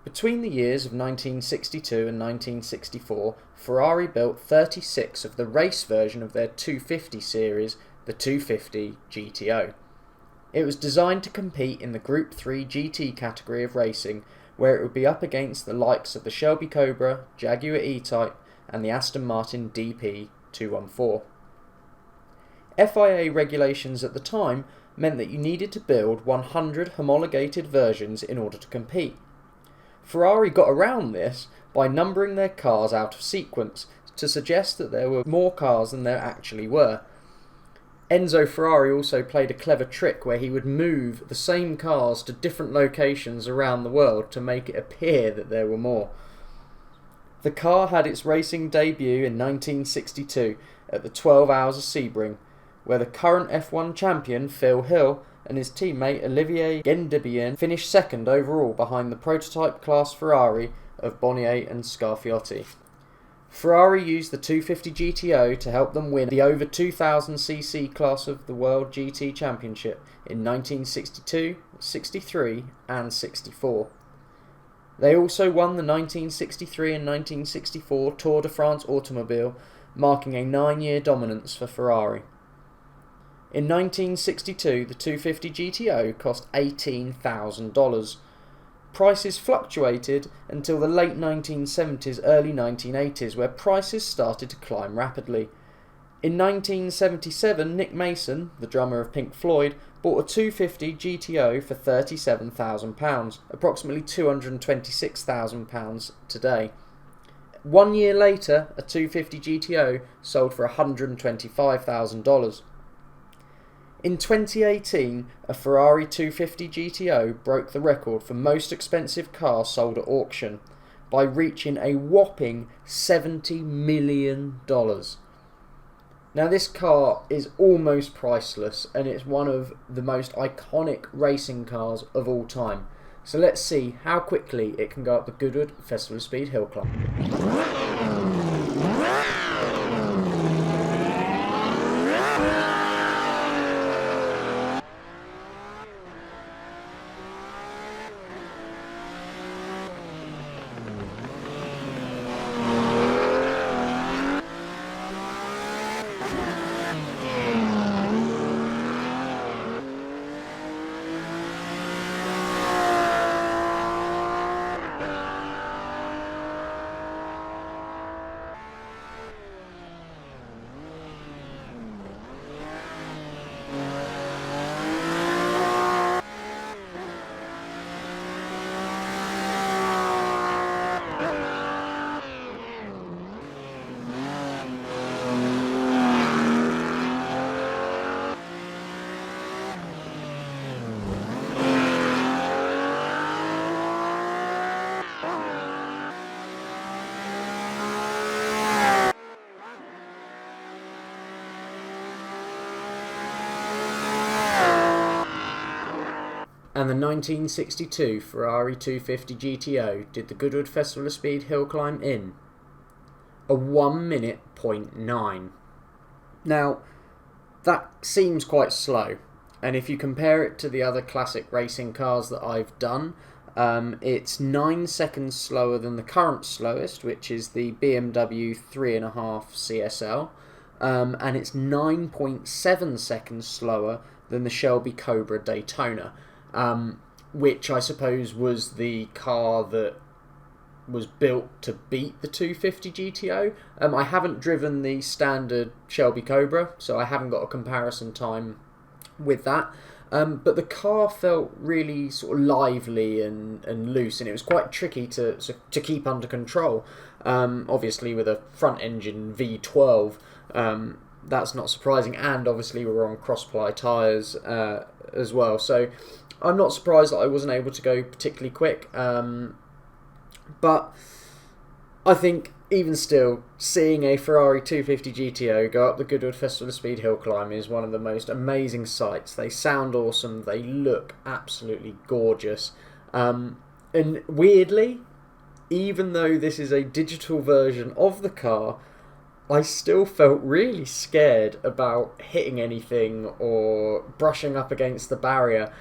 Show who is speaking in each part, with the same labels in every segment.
Speaker 1: Between the years of 1962 and 1964, Ferrari built 36 of the race version of their 250 series, the 250 GTO. It was designed to compete in the Group 3 GT category of racing, where it would be up against the likes of the Shelby Cobra, Jaguar E-Type and the Aston Martin DP214. FIA regulations at the time meant that you needed to build 100 homologated versions in order to compete. Ferrari got around this by numbering their cars out of sequence to suggest that there were more cars than there actually were. Enzo Ferrari also played a clever trick where he would move the same cars to different locations around the world to make it appear that there were more. The car had its racing debut in 1962 at the 12 Hours of Sebring, where the current F1 champion Phil Hill and his teammate Olivier Gendebien finished second overall behind the prototype class Ferrari of Bonnier and Scarfiotti. Ferrari used the 250 GTO to help them win the over 2000cc class of the World GT Championship in 1962, 63 and 64. They also won the 1963 and 1964 Tour de France Automobile, marking a 9-year dominance for Ferrari. In 1962, the 250 GTO cost $18,000. Prices fluctuated until the late 1970s, early 1980s, where prices started to climb rapidly. In 1977, Nick Mason, the drummer of Pink Floyd, bought a 250 GTO for £37,000, approximately £226,000 today. 1 year later, a 250 GTO sold for $125,000. In 2018, a Ferrari 250 GTO broke the record for most expensive car sold at auction by reaching a whopping $70 million. Now this car is almost priceless and it's one of the most iconic racing cars of all time. So let's see how quickly it can go up the Goodwood Festival of Speed hill climb. And the 1962 Ferrari 250 GTO did the Goodwood Festival of Speed hill climb in a 1 minute 0.9. Now, that seems quite slow, and if you compare it to the other classic racing cars that I've done, it's 9 seconds slower than the current slowest, which is the BMW 3.5 CSL, and it's 9.7 seconds slower than the Shelby Cobra Daytona. Which I suppose was the car that was built to beat the 250 GTO. I haven't driven the standard Shelby Cobra, so I haven't got a comparison time with that. But the car felt really sort of lively and loose, and it was quite tricky to keep under control. Obviously, with a front engine V12, that's not surprising, and obviously we were on cross-ply tyres as well. So I'm not surprised that I wasn't able to go particularly quick, but I think even still, seeing a Ferrari 250 GTO go up the Goodwood Festival of Speed hill climb is one of the most amazing sights. They sound awesome, they look absolutely gorgeous, and weirdly, even though this is a digital version of the car, I still felt really scared about hitting anything or brushing up against the barrier.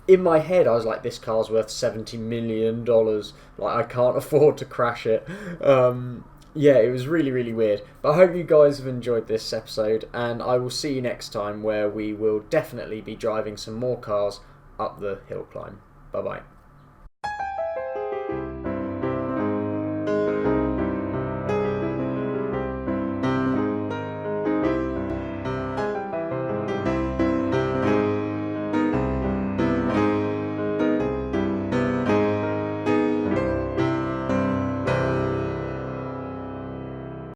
Speaker 1: in my head, I was like, this car's worth $70 million. Like, I can't afford to crash it. Yeah, it was really, really weird. But I hope you guys have enjoyed this episode, and I will see you next time, where we will definitely be driving some more cars up the hill climb. Bye-bye.